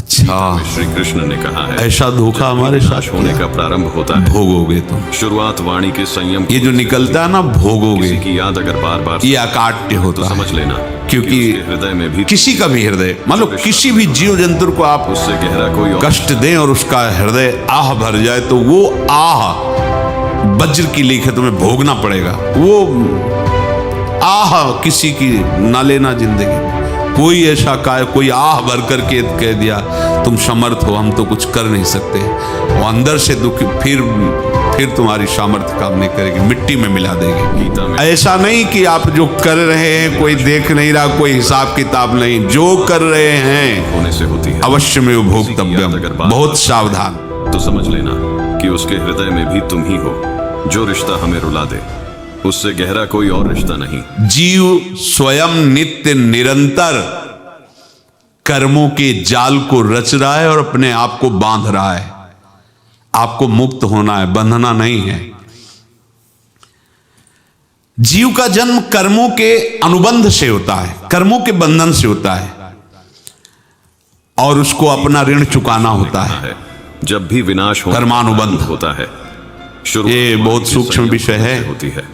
अच्छा, श्री कृष्ण ने कहा है, ऐसा धोखा हमारे साथ होने का प्रारंभ होता है, भोगोगे तुम। शुरुआत वाणी के संयम। ये जो निकलता है ना भोगोगे, किसी की याद अगर बार बार ये अकाट्य होता तो समझ है। लेना क्योंकि कि उसके हृदय में भी किसी का भी हृदय, मान लो किसी भी जीव जंतु को आप उससे गहरा कोई और कष्ट दें और उसका हृदय आह भर जाए, तो वो आह वज्र की लीक है, तुम्हें भोगना पड़ेगा। वो आह किसी की ना लेना जिंदगी। कोई ऐसा कोई आह भर करके कह दिया तुम समर्थ हो, हम तो कुछ कर नहीं सकते, वो अंदर से दुखी, फिर तुम्हारी सामर्थ्य काम नहीं करेगी, मिट्टी में मिला देगी। ऐसा नहीं कि आप जो कर रहे हैं कोई देख नहीं रहा, कोई हिसाब किताब नहीं, जो कर रहे हैं होने से होती है। अवश्य में भोक्तव्यम, बहुत सावधान। तो समझ लेना कि उसके हृदय में भी तुम ही हो। जो रिश्ता हमें रुला दे उससे गहरा कोई और रिश्ता नहीं। जीव स्वयं नित्य निरंतर कर्मों के जाल को रच रहा है और अपने आप को बांध रहा है। आपको मुक्त होना है, बंधना नहीं है। जीव का जन्म कर्मों के अनुबंध से होता है, कर्मों के बंधन से होता है, और उसको अपना ऋण चुकाना होता है। जब भी विनाश कर्मानुबंध होता है, ये बहुत सूक्ष्म विषय है। होती है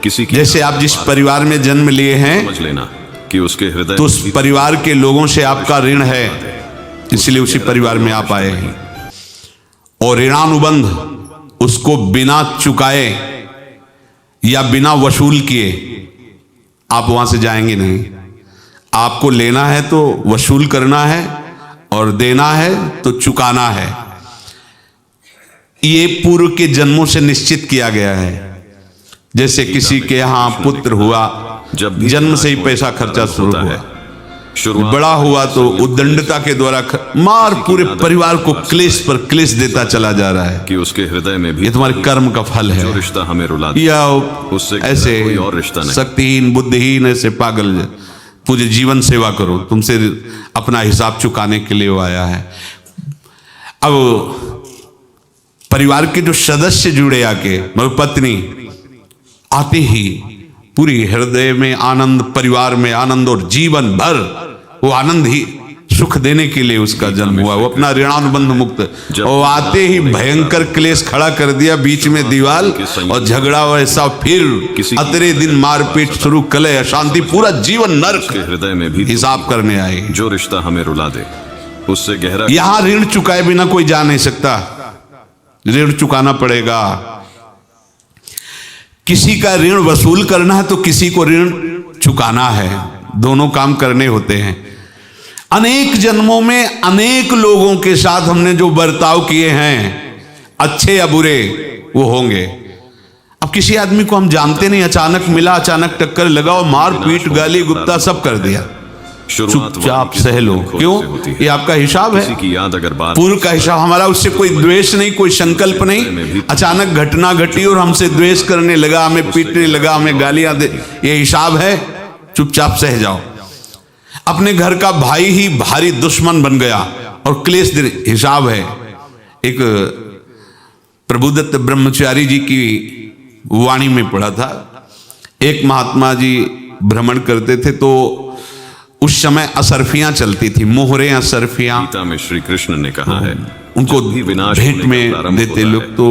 किसी की, जैसे आप जिस परिवार में जन्म लिए हैं, समझ लेना कि उसके हृदय तो उस परिवार के लोगों से आपका ऋण है, इसलिए उसी परिवार में आप आए हैं। और ऋणानुबंध उसको बिना चुकाए या बिना वसूल किए आप वहां से जाएंगे नहीं। आपको लेना है तो वसूल करना है, और देना है तो चुकाना है। ये पूर्व के जन्मों से निश्चित किया गया है। जैसे किसी के यहाँ पुत्र हुआ, जब जन्म से ही पैसा खर्चा शुरू हुआ, बड़ा हुआ तो उद्दंडता के द्वारा मार पूरे परिवार को क्लेश पर क्लेश देता चला जा रहा है कि उसके हृदय में भी ये तुम्हारे कर्म का फल है। जो रिश्ता हमें रुला या उससे ऐसे कोई और रिश्ता नहीं। शक्तिहीन बुद्धिहीन ऐसे पागल पूरे जीवन सेवा करो, तुमसे अपना हिसाब चुकाने के लिए वो आया है। अब परिवार के जो सदस्य जुड़े आके, मतलब पत्नी आते ही पूरी हृदय में आनंद, परिवार में आनंद, और जीवन भर वो आनंद ही सुख देने के लिए उसका जन्म हुआ। वो अपना ऋणानुबंध मुक्त, और आते ही भयंकर क्लेश खड़ा कर दिया, बीच में दीवाल और झगड़ा वैसा, फिर अतरे दिन मारपीट शुरू, कलह अशांति, पूरा जीवन नर्क। हृदय में भी हिसाब करने आए। जो रिश्ता हमें रुला दे उससे गहरा। यहां ऋण चुकाए बिना कोई जा नहीं सकता, ऋण चुकाना पड़ेगा। किसी का ऋण वसूल करना है तो किसी को ऋण चुकाना है, दोनों काम करने होते हैं। अनेक जन्मों में अनेक लोगों के साथ हमने जो बर्ताव किए हैं, अच्छे या बुरे, वो होंगे। अब किसी आदमी को हम जानते नहीं, अचानक मिला, अचानक टक्कर लगा और मार पीट गाली गुप्ता सब कर दिया, चुपचाप सह लो। क्यों? ये आपका हिसाब है, की याद अगर बात पूर्व का हिसाब। हमारा उससे कोई द्वेष नहीं, कोई संकल्प नहीं, अचानक घटना घटी और हमसे द्वेष करने लगा, हमें पीटने लगा, हमें गालियां दे, ये हिसाब है, चुपचाप सह जाओ। अपने घर का भाई ही भारी दुश्मन बन गया और क्लेश दे, हिसाब है। एक प्रभुदत्त ब्रह्मचारी जी की वाणी में पढ़ा था, एक महात्मा जी भ्रमण करते थे, तो उस समय असरफियां चलती थी, मोहरे असरफियां। गीता में श्री कृष्ण ने कहा है, उनको भेंट में देते लोग। तो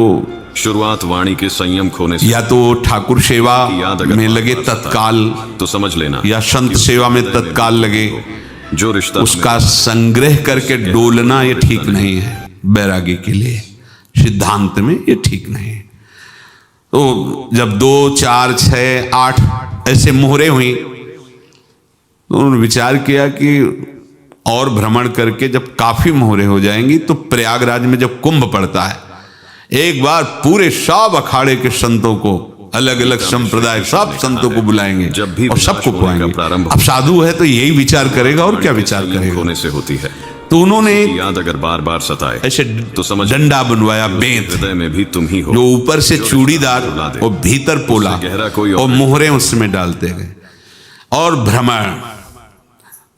शुरुआत वाणी के संयम खोने से, या तो ठाकुर सेवा में लगे तत्काल, तो समझ लेना, या संत सेवा में तत्काल लगे। जो रिश्ता उसका संग्रह करके डोलना ये ठीक नहीं है, बैरागी के लिए सिद्धांत में ये ठीक नहीं है। तो जब 2, 4, 6, 8 ऐसे मोहरे हुई, तो उन्होंने विचार किया कि और भ्रमण करके जब काफी मोहरे हो जाएंगी तो प्रयागराज में जब कुंभ पड़ता है, एक बार पूरे सब अखाड़े के संतों को, अलग अलग संप्रदाय सब संतों को बुलाएंगे जब भी और सबको खुआएंगे। अब साधु है तो यही विचार करेगा, और क्या विचार करेगा। होने से होती है। तो उन्होंने याद अगर बार बार सताए ऐसे तो समझ डंडा बनवाया, बेंत, हृदय में भी तुम ही हो, जो ऊपर से चूड़ीदार और भीतर पोला, गहरा कोई और मोहरे उसमें डालते गए। और भ्रमण,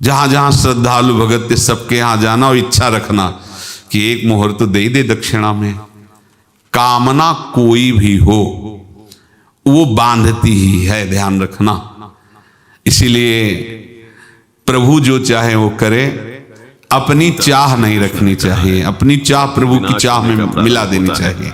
जहां जहां श्रद्धालु भगत सबके यहां जाना और इच्छा रखना कि एक मोहर तो दे दे दक्षिणा में। कामना कोई भी हो वो बांधती ही है, ध्यान रखना। इसीलिए प्रभु जो चाहे वो करे, अपनी चाह नहीं रखनी चाहिए, अपनी चाह प्रभु की चाह में मिला देनी चाहिए।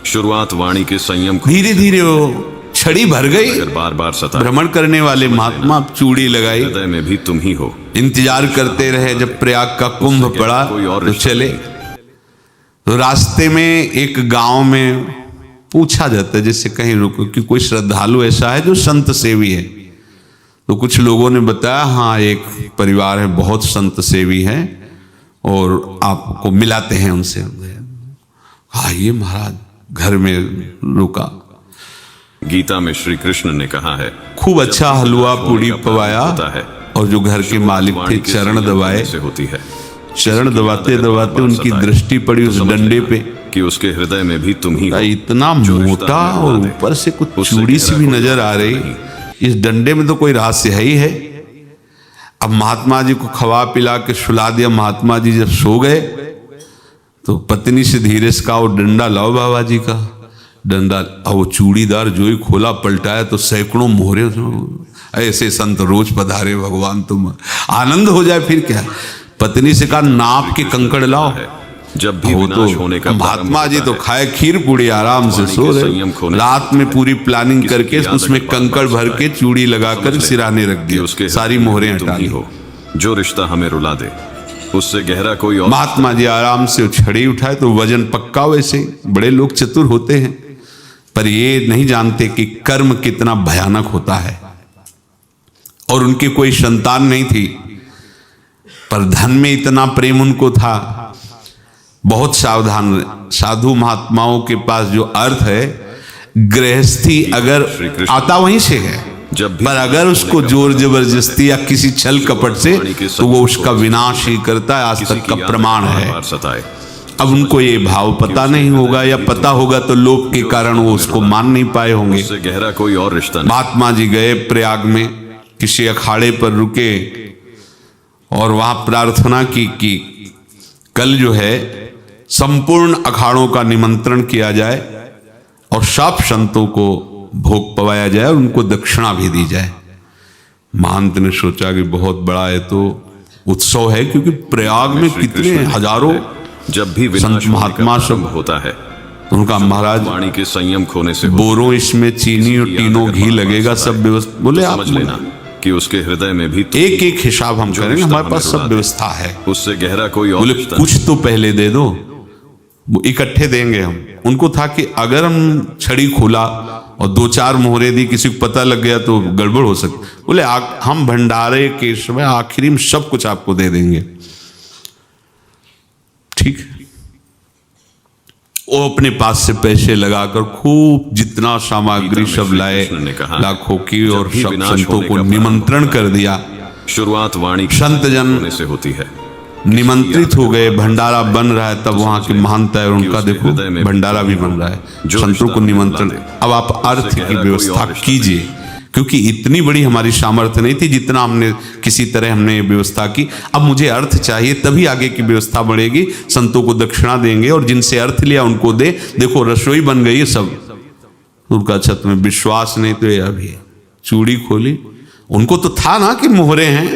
शुरुआत वाणी के संयम को धीरे धीरे वो छड़ी भर गई। अगर बार बार सताए, भ्रमण करने वाले महात्मा चूड़ी लगाई, हृदय में भी तुम ही हो। इंतजार करते रहे जब प्रयाग का कुंभ पड़ा कोई और तो चले। तो रास्ते में एक गांव में पूछा जाता है, जैसे कहीं रुको कि कोई श्रद्धालु ऐसा है जो संत सेवी है। तो कुछ लोगों ने बताया हाँ एक परिवार है बहुत संत सेवी है और आपको मिलाते हैं उनसे। हाँ ये महाराज घर में रुका। गीता में श्री कृष्ण ने कहा है, खूब अच्छा हलवा पूड़ी पवाया है और जो घर के मालिक थे चरण दबाए। से होती है। चरण दबाते दबाते उनकी दृष्टि पड़ी उस डंडे पे कि उसके हृदय में भी तुम ही हो। इतना मोटा और ऊपर से कुछ चूड़ी सी भी नजर आ रही। इस डंडे में तो कोई रहस्य है ही है। अब महात्मा जी को खवा पिला के सुला दिया। महात्मा जी जब सो गए तो पत्नी से धीरे से कहा वो डंडा लाओ बाबा जी का। डंडा अब वो चूड़ीदार जो ही खोला पलटाया तो सैकड़ों मोहरे। ऐसे संत रोज पधारे भगवान, तुम आनंद हो जाए फिर क्या। पत्नी से कहा नाप के कंकड़ लाओ। जब भी विनाश होने का महात्मा जी तो खाए खीर पूड़ी आराम से सो रहे। रात में पूरी प्लानिंग करके उसमें कंकड़ भर के चूड़ी लगाकर सिराने रख दी, सारी मोहरें हटा दी। हो जो रिश्ता हमें रुला दे उससे गहरा कोई और। महात्मा जी आराम से छड़ी उठाए तो वजन पक्का। वैसे बड़े लोग चतुर होते हैं पर ये नहीं जानते कि कर्म कितना भयानक होता है। और उनकी कोई संतान नहीं थी पर धन में इतना प्रेम उनको था। बहुत सावधान। साधु महात्माओं के पास जो अर्थ है गृहस्थी अगर आता वहीं से है, पर अगर उसको जोर जबरदस्ती या किसी छल कपट से तो वो उसका विनाश ही करता है। आज तक का प्रमाण है। अब उनको ये भाव पता नहीं होगा या पता होगा तो लोभ के कारण वो उसको मान नहीं पाए होंगे। उससे गहरा कोई और रिश्ता नहीं। महात्मा जी गए प्रयाग में, किसी अखाड़े पर रुके और वहां प्रार्थना की कि कल जो है संपूर्ण अखाड़ों का निमंत्रण किया जाए और सब संतों को भोग पवाया जाए और उनको दक्षिणा भी दी जाए। महंत ने सोचा कि बहुत बड़ा है तो उत्सव है, क्योंकि प्रयाग में कितने हजारों जब भी संत महात्मा सब होता है तो उनका महाराज वाणी के संयम खोने से बोरों इसमें चीनी और तीनों घी लगेगा, सब व्यवस्था। बोले आप समझ लेना कि उसके हृदय में भी एक एक हिसाब हम करेंगे, हमारे पास सब व्यवस्था है। उससे गहरा कोई और बोले कुछ तो पहले दे दो, वो इकट्ठे देंगे हम। उनको था कि अगर हम छड़ी खोला और दो चार मोहरे दी, किसी को पता लग गया तो गड़बड़ हो सकती। बोले हम भंडारे के समय आखिरी में सब कुछ आपको दे देंगे। ठीक है। वो अपने पास से पैसे लगाकर खूब जितना सामग्री सब लाए लाखों की और सब संतों को निमंत्रण कर दिया। शुरुआत वाणी संत जन से होती है। निमंत्रित हो गए, भंडारा बन रहा है। तब वहां के महंत है और उनका देखो भंडारा भी बन रहा है, संतों को निमंत्रण। अब आप अर्थ की व्यवस्था कीजिए, क्योंकि इतनी बड़ी हमारी सामर्थ्य नहीं थी जितना हमने किसी तरह हमने व्यवस्था की। अब मुझे अर्थ चाहिए, तभी आगे की व्यवस्था बढ़ेगी। संतों को दक्षिणा देंगे और जिनसे अर्थ लिया उनको दे। देखो रसोई बन गई है सब। उनका अच्छा तुम्हें विश्वास नहीं तो ये अभी चूड़ी खोली, उनको तो था ना कि मोहरे हैं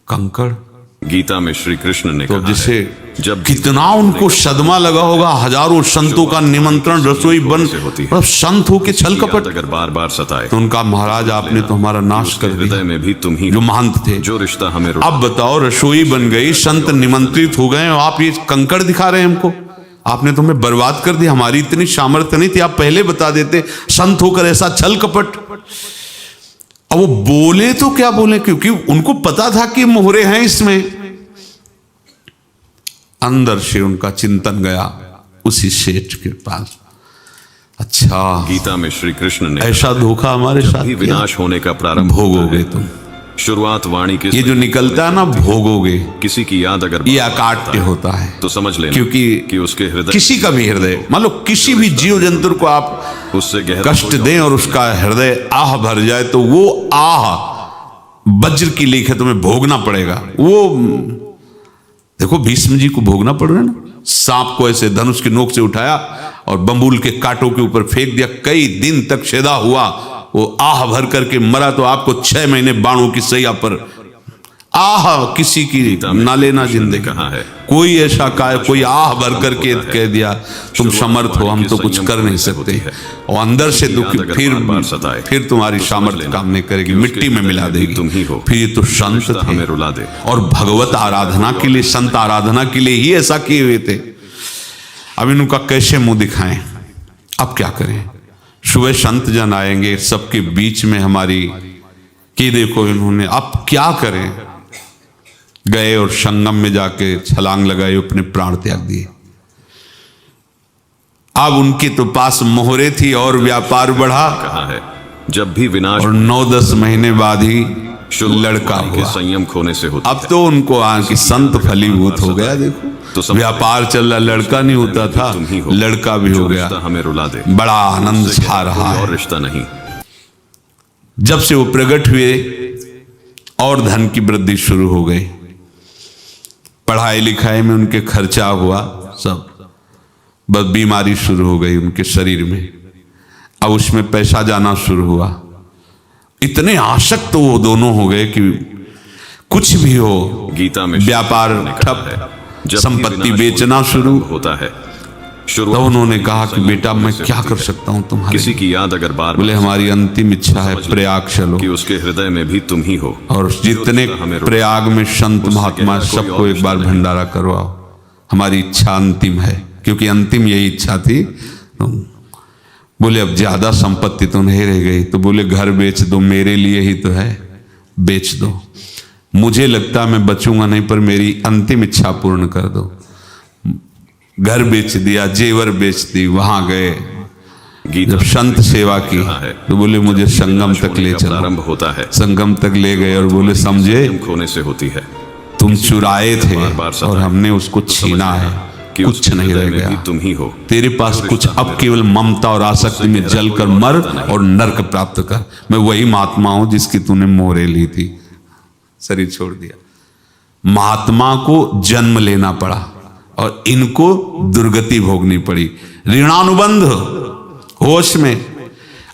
कंकड़। गीता में श्री कृष्ण ने तो कहा जिसे है, जब कितना उनको सदमा लगा होगा। हजारों संतों का निमंत्रण, रसोई बन, और संत हो के छल कपट। अगर बार बार सताए तो उनका महाराज आपने तो हमारा नाश कर दिया। हृदय में भी तुम ही जो महंत थे, जो रिश्ता हमें अब बताओ रसोई बन गई, संत निमंत्रित हो गए और आप ये कंकड़ दिखा रहे हैं हमको। आपने तो हमें बर्बाद कर दिया। हमारी इतनी सामर्थ्य नहीं थी, आप पहले बता देते। संत होकर ऐसा छल कपट। अब वो बोले तो क्या बोले, क्योंकि उनको पता था कि मोहरे हैं इसमें। अंदर से उनका चिंतन गया उसी सेठ के पास। अच्छा, गीता में श्री कृष्ण ने ऐसा धोखा हमारे साथ भी विनाश होने का प्रारंभ भोगोगे तुम। शुरुआत वाणी के ये जो निकलता है ना भोगोगे। किसी की याद अगर ये अकाट्य होता है, तो समझ लेना क्योंकि उसके हृदय, किसी का भी हृदय, मान लो किसी भी जीव जंतु को आप उससे गहरा कष्ट दें और उसका हृदय आह भर जाए तो वो आह वज्र की लेख है, तुम्हें भोगना पड़ेगा। वो देखो भीष्म जी को भोगना पड़ रहा है ना। सांप को ऐसे धनुष की नोक से उठाया और बंबूल के कांटों के ऊपर फेंक दिया, कई दिन तक छेदा हुआ, वो आह भर करके मरा। तो आपको 6 महीने बाणों की सैया पर आह किसी की ना लेना जिंदगी। कहा है कोई ऐसा कोई आह भर करके कह दिया तुम समर्थ हो, हम तो कुछ कर नहीं सकते, और अंदर से दुखी, फिर तुम्हारी सामर्थ्य काम नहीं करेगी, मिट्टी में मिला देगी। तुम ही हो, फिर ये तो संत थे हमें रुला दे। और भगवत आराधना के लिए, संत आराधना के लिए ही ऐसा किए हुए थे। अब इनका कैसे मुंह दिखाएं, अब क्या करें। सुबह संत जन आएंगे, सबके बीच में हमारी कि देखो इन्होंने, अब क्या करें। गए और संगम में जाके छलांग लगाए, अपने प्राण त्याग दिए। अब उनके तो पास मोहरे थी और व्यापार बढ़ा। कहा है जब भी विनाश और 9-10 महीने बाद ही लड़का हुआ। संयम खोने से होता अब तो उनको कि संत फलीभूत हो गया। देखो तो व्यापार चल रहा, लड़का नहीं होता था, लड़का भी हो गया। हमें रुला दे, बड़ा आनंद छा रहा है। और रिश्ता नहीं। जब से वो प्रकट हुए और धन की वृद्धि शुरू हो गई, पढ़ाई लिखाई में उनके खर्चा हुआ सब, बस बीमारी शुरू हो गई उनके शरीर में। अब उसमें पैसा जाना शुरू हुआ। इतने आसक्त तो वो दोनों हो गए कि कुछ भी हो, गीता में व्यापार ठप, संपत्ति बेचना शुरू होता है। तो उन्होंने कहा कि बेटा मैं क्या कर सकता हूं तुम्हारे, किसी की याद अगर बार बोले हमारी अंतिम इच्छा है प्रयाग चलो, कि उसके हृदय में भी तुम ही हो, और जितने प्रयाग में संत महात्मा सबको एक बार भंडारा करवाओ, हमारी इच्छा अंतिम है। क्योंकि अंतिम यही इच्छा थी। बोले अब ज्यादा संपत्ति तो नहीं रह गई, तो बोले घर बेच दो, मेरे लिए ही तो है, बेच दो। मुझे लगता मैं बचूंगा नहीं, पर मेरी अंतिम इच्छा पूर्ण कर दो। घर बेच दिया, जेवर बेच दी। वहां गए, जब संत सेवा की तो बोले मुझे संगम तक ले चलो। आरंभ होता है, संगम तक ले गए और बोले समझे खोने से होती है। तुम चुराए थे और हमने उसको छीना है, कुछ नहीं रह गया। तुम ही हो, तेरे पास कुछ, अब केवल ममता और आसक्ति में जलकर मर और नरक प्राप्त कर। मैं वही महात्मा हूं जिसकी तूने मोहरे ली थी, शरीर छोड़ दिया। महात्मा को जन्म लेना पड़ा और इनको दुर्गति भोगनी पड़ी। ऋणानुबंध होश में,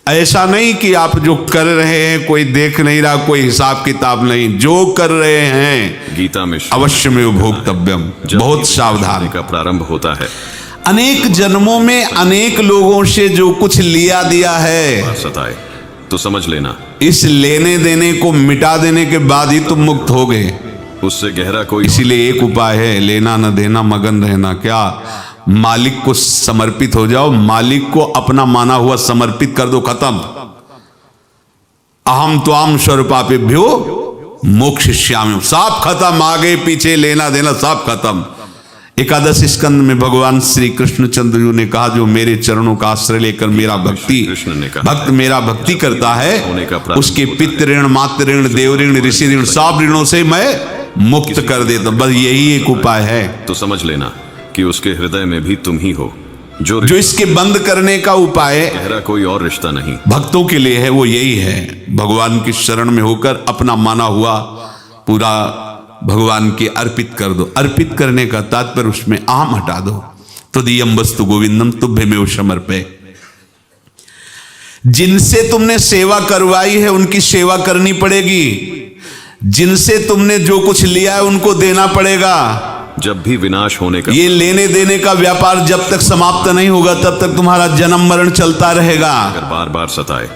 ऐसा नहीं कि आप जो कर रहे हैं कोई देख नहीं रहा, कोई हिसाब किताब नहीं, जो कर रहे हैं गीता में अवश्य में भोक्तव्यम, बहुत सावधान का प्रारंभ होता है। अनेक जन्मों में अनेक लोगों से जो कुछ लिया दिया है, सताए तो समझ लेना, इस लेने देने को मिटा देने के बाद ही तुम मुक्त हो गए। उससे गहरा कोई, इसीलिए एक उपाय है, लेना न देना, मगन रहना। क्या? मालिक को समर्पित हो जाओ, मालिक को अपना माना हुआ समर्पित कर दो, खत्म। अहम त्वाम स्वरूपापेभ्यो मोक्षयिष्यामि, सब खत्म। आगे पीछे लेना देना सब खत्म। एकादश स्कंद में भगवान श्री कृष्णचंद्र जी ने कहा, जो मेरे चरणों का आश्रय लेकर मेरा भक्त मेरा भक्ति करता है, उसके पितृ ऋण, मातृ ऋण, देव ऋण, ऋषि ऋण, सब ऋणों से मैं मुक्त कर देता। बस यही एक उपाय है। तो समझ लेना कि उसके हृदय में भी तुम ही हो। जो इसके बंद करने का उपाय गहरा कोई और रिश्ता नहीं भक्तों के लिए है, वो यही है, भगवान की शरण में होकर अपना माना हुआ पूरा भगवान के अर्पित कर दो। अर्पित करने का तात्पर्य उसमें आम हटा दो। तो दियम वस्तु गोविंदम तुभ्यमेव समर्पये। जिनसे तुमने सेवा करवाई है उनकी सेवा करनी पड़ेगी, जिनसे तुमने जो कुछ लिया है उनको देना पड़ेगा। जब भी विनाश होने का, ये लेने देने का व्यापार जब तक समाप्त नहीं होगा तब तक तुम्हारा जन्म मरण चलता रहेगा। अगर बार बार सताए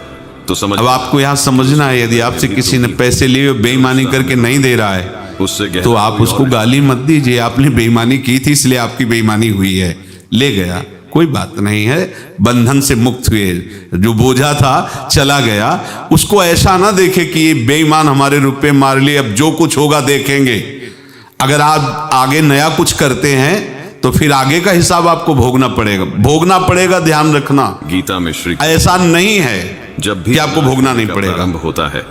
तो समझ। अब आपको यहां समझना है, यदि आपसे किसी ने पैसे लिए बेईमानी करके नहीं दे रहा है, उससे तो आप उसको गाली मत दीजिए। आपने बेईमानी की थी इसलिए आपकी बेईमानी हुई है, ले गया, कोई बात नहीं है, बंधन से मुक्त हुए। जो बोझा था चला गया, उसको ऐसा ना देखे कि ये बेईमान हमारे रुपए मार लिए, अब जो कुछ होगा देखेंगे। अगर आप आगे नया कुछ करते हैं तो फिर आगे का हिसाब आपको भोगना पड़ेगा, ध्यान रखना। गीता में श्री ऐसा नहीं है जब भी आपको भोगना नहीं पड़ेगा, होता है।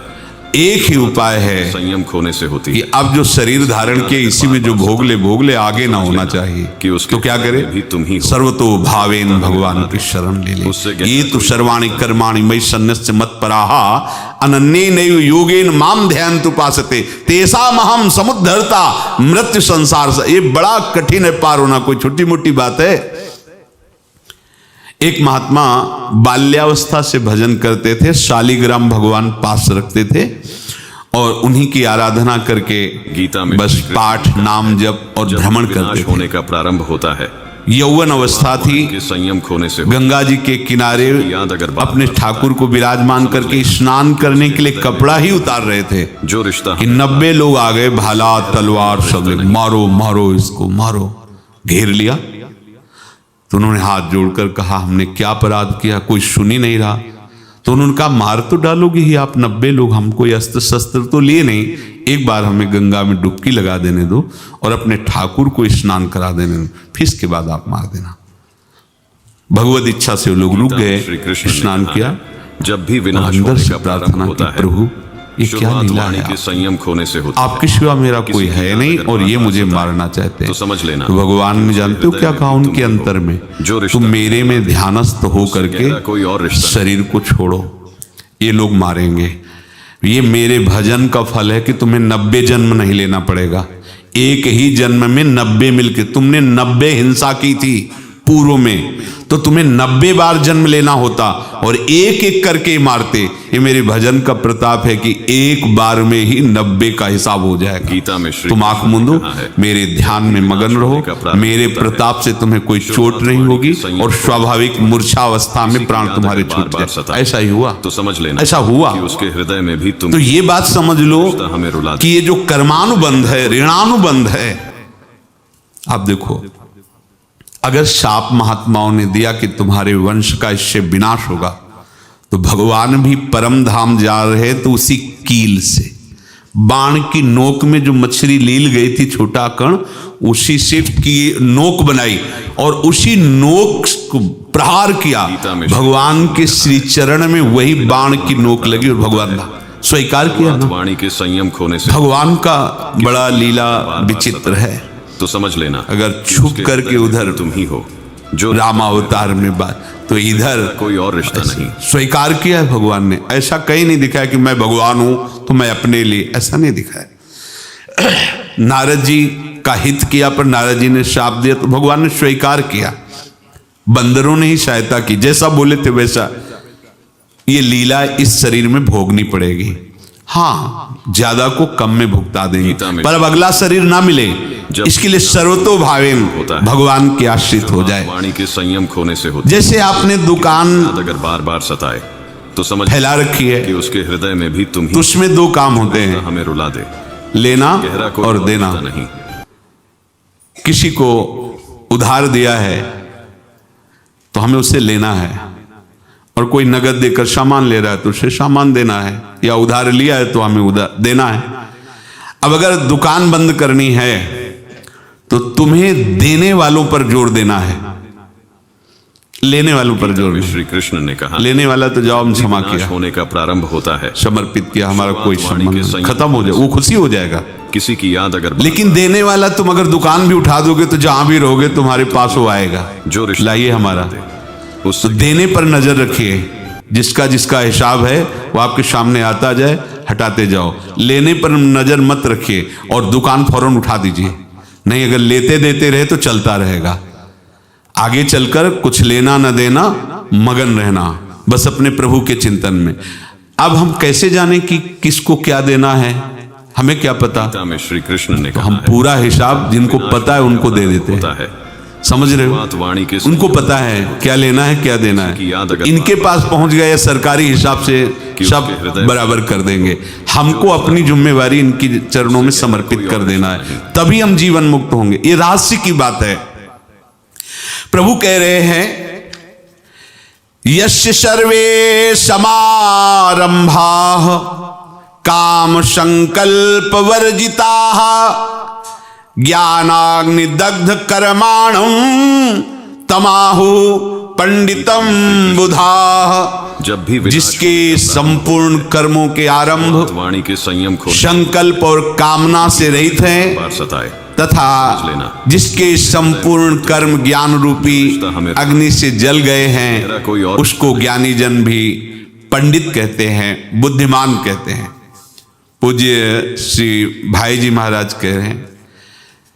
एक ही उपाय है, संयम खोने से होती कि अब जो शरीर धारण किए इसी में जो भोग ले आगे ना होना चाहिए। कि उसके तो क्या करे? भी तुम ही सर्वतो भावेन भगवान की शरण ले ले। ये तो सर्वाणि कर्माणि मयि सन्न्यस्य मत्पराहा अनन्येनैव योगेन माम ध्यायन्तु उपासते तेषामहं समुद्धर्ता मृत्यु संसार से। ये बड़ा कठिन है पार होना, कोई छोटी मोटी बात है। एक महात्मा बाल्यावस्था से भजन करते थे, शालिग्राम भगवान पास रखते थे और उन्हीं की आराधना करके गीता में बस श्री कृष्ण पाठ नाम जप और जब भ्रमण विनाश करते थे। होने का प्रारंभ होता है, यौवन अवस्था थी, के संयम खोने से हो। गंगा जी के किनारे याद अगर बात अपने ठाकुर को विराजमान करके स्नान करने के लिए कपड़ा ही उतार रहे थे जो रिश्ता कि 90 लोग आ गए, भाला तलवार सब, मारो मारो इसको मारो, घेर लिया। तो उन्होंने हाथ जोड़कर कहा हमने क्या अपराध किया, कोई सुन ही नहीं रहा। तो उन्होंने कहा मार तो डालोगे ही आप 90 लोग, हम कोई अस्त्र शस्त्र तो लिए नहीं, एक बार हमें गंगा में डुबकी लगा देने दो और अपने ठाकुर को स्नान करा देने दो, फिर इसके बाद आप मार देना। भगवत इच्छा से वो लोग रुक श्री गए, कृष्ण ने स्नान कहा किया। है, जब भी विनाश अंदर होने से का प्रारंभ प्रार्थना होता की है, प्रभु ये क्या शुरुआत लीला वाणी है, के संयम खोने से होती है। आपके सिवा मेरा कोई किसी है की नहीं याद और अगर ये बात मुझे सताए, मारना चाहते हैं। तो समझ लेना तो भगवान ने जानते हो क्या हृदय कहा में उनके तुम अंतर में, जो रिश्ता तुम मेरे में ध्यानस्थ हो करके गहरा कोई और रिश्ता शरीर को छोड़ो, ये लोग मारेंगे। ये मेरे भजन का फल है कि तुम्हें 90 जन्म नहीं लेना पड़ेगा, एक ही जन्म में 90 मिलके, तुमने 90 हिंसा की थी पूर्व में, तो तुम्हें 90 बार जन्म लेना होता और एक एक करके मारते। ये मेरे भजन का प्रताप है कि एक बार में ही 90 का हिसाब हो जाएगा। गीता में श्री तुम आंख मूंदो, मेरे ध्यान में मगन रहो, मेरे प्रताप से तुम्हें कोई चोट नहीं होगी और स्वाभाविक मूर्छा अवस्था में प्राण तुम्हारे छूट जाए। ऐसा ही हुआ, तो समझ लेना ऐसा हुआ। कि उसके हृदय में भी तुम तो ये बात समझ लो हमें रुला कि ये जो कर्मानुबंध है, ऋणानुबंध है। आप देखो, अगर शाप महात्माओं ने दिया कि तुम्हारे वंश का इससे विनाश होगा, तो भगवान भी परम धाम जा रहे तो उसी कील से, बाण की नोक में जो मछली लील गई थी, छोटा कण, उसी से की नोक बनाई और उसी नोक को प्रहार किया। भगवान के श्री चरण में वही बाण की नोक लगी और भगवान ने स्वीकार किया ना। वाणी के संयम खोने से भगवान का बड़ा लीला विचित्र है। तो समझ लेना, अगर छुप करके उधर तुम ही हो जो रामावतार में बात, तो इधर कोई और रिश्ता नहीं। स्वीकार किया है भगवान ने। ऐसा कहीं नहीं दिखाया कि मैं भगवान हूं तो मैं अपने लिए, ऐसा नहीं दिखाया। नारद जी का हित किया पर नारद जी ने शाप दिया तो भगवान ने स्वीकार किया। बंदरों ने ही सहायता की, जैसा बोले थे वैसा ये लीला इस शरीर में भोगनी पड़ेगी। हाँ, ज्यादा को कम में भुगता देंगे, पर अब अगला शरीर ना मिले इसके लिए सर्वतो भावेन भगवान के आश्रित हो जाए। वाणी के संयम खोने से होता जैसे आपने दुकान अगर बार बार सताए तो समझ फैला रखी है कि उसके हृदय में भी तुम तो उसमें दो काम होते हैं, हमें रुला दे, लेना गहरा कोई और देना। नहीं। किसी को उधार दिया है तो हमें उसे लेना है, और कोई नगद देकर सामान ले रहा है तो उसे सामान देना है, या उधार लिया है तो हमें उधार देना है। अब अगर दुकान बंद करनी है तो तुम्हें देने वालों पर जोर देना है, लेने वालों पर जोर नहीं। श्री कृष्ण ने कहा, लेने वाला तो जवाब हम क्षमा विनाश किया, होने का प्रारंभ होता है, समर्पित किया, हमारा कोई वाणी संबंध के नहीं, संयम खत्म हो जाए, वो खुशी हो जाएगा। किसी की याद अगर लेकिन देने वाला तुम अगर दुकान भी उठा दोगे तो जहां भी रहोगे तुम्हारे पास वो आएगा, जो रिश्ता लाइए हमारा। उससे तो देने पर नजर रखिए, जिसका जिसका हिसाब है वो आपके सामने आता जाए, हटाते जाओ। लेने पर नजर मत रखिए और दुकान फौरन उठा दीजिए, नहीं अगर लेते देते रहे तो चलता रहेगा। आगे चलकर कुछ लेना न देना, मगन रहना बस अपने प्रभु के चिंतन में। अब हम कैसे जाने कि किसको क्या देना है, हमें क्या पता। गीता में श्री कृष्ण ने कहा हम है, पूरा हिसाब जिनको पता है उनको दे देते हैं, होता है। समझ रहे हो, बात वाणी के उनको पता है क्या लेना है क्या देना है। इनके पास पहुंच गए सरकारी हिसाब से सब बराबर कर देंगे, हमको अपनी जिम्मेवारी इनकी चरणों में समर्पित कर देना है, तभी हम जीवन मुक्त होंगे। ये रहस्य की बात है। प्रभु कह रहे हैं, यस्य सर्वे समारंभा काम संकल्प वर्जिता ज्ञानाग्निदग्ध कर्माणं तमाहु पंडितम बुधा। जब भी जिसके संपूर्ण कर्मों के आरंभ वाणी के संयम खोने संकल्प और कामना से रहित हैं, बार सताए तथा जिसके संपूर्ण कर्म ज्ञान रूपी अग्नि से जल गए हैं, उसको ज्ञानी जन भी पंडित कहते हैं, बुद्धिमान कहते हैं। पूज्य श्री भाई जी महाराज कह रहे हैं,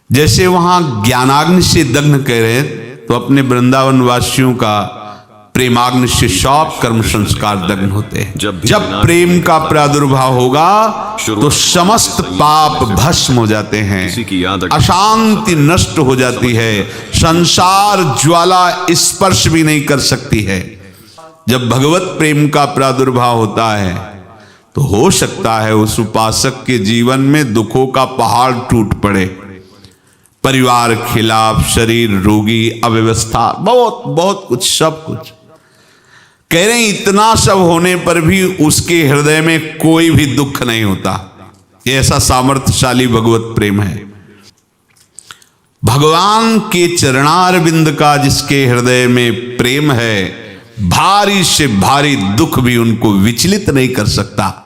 जैसे वहां ज्ञानाग्नि से दग्न कह रहे हैं, तो अपने वृंदावन वासियों का प्रेमाग्नि से सब कर्म संस्कार दग्न होते हैं। जब जब प्रेम का प्रादुर्भाव होगा तो समस्त पाप भस्म हो जाते हैं, किसी की याद अशांति नष्ट हो जाती है, संसार ज्वाला स्पर्श भी नहीं कर सकती है। जब भगवत प्रेम का प्रादुर्भाव होता है तो हो सकता है उस उपासक के जीवन में दुखों का पहाड़ टूट पड़े, परिवार खिलाफ, शरीर रोगी, अव्यवस्था, बहुत बहुत कुछ, सब कुछ। कह रहे हैं इतना सब होने पर भी उसके हृदय में कोई भी दुख नहीं होता। ये ऐसा सामर्थ्यशाली भगवत प्रेम है। भगवान के चरणारविंद का जिसके हृदय में प्रेम है, भारी से भारी दुख भी उनको विचलित नहीं कर सकता।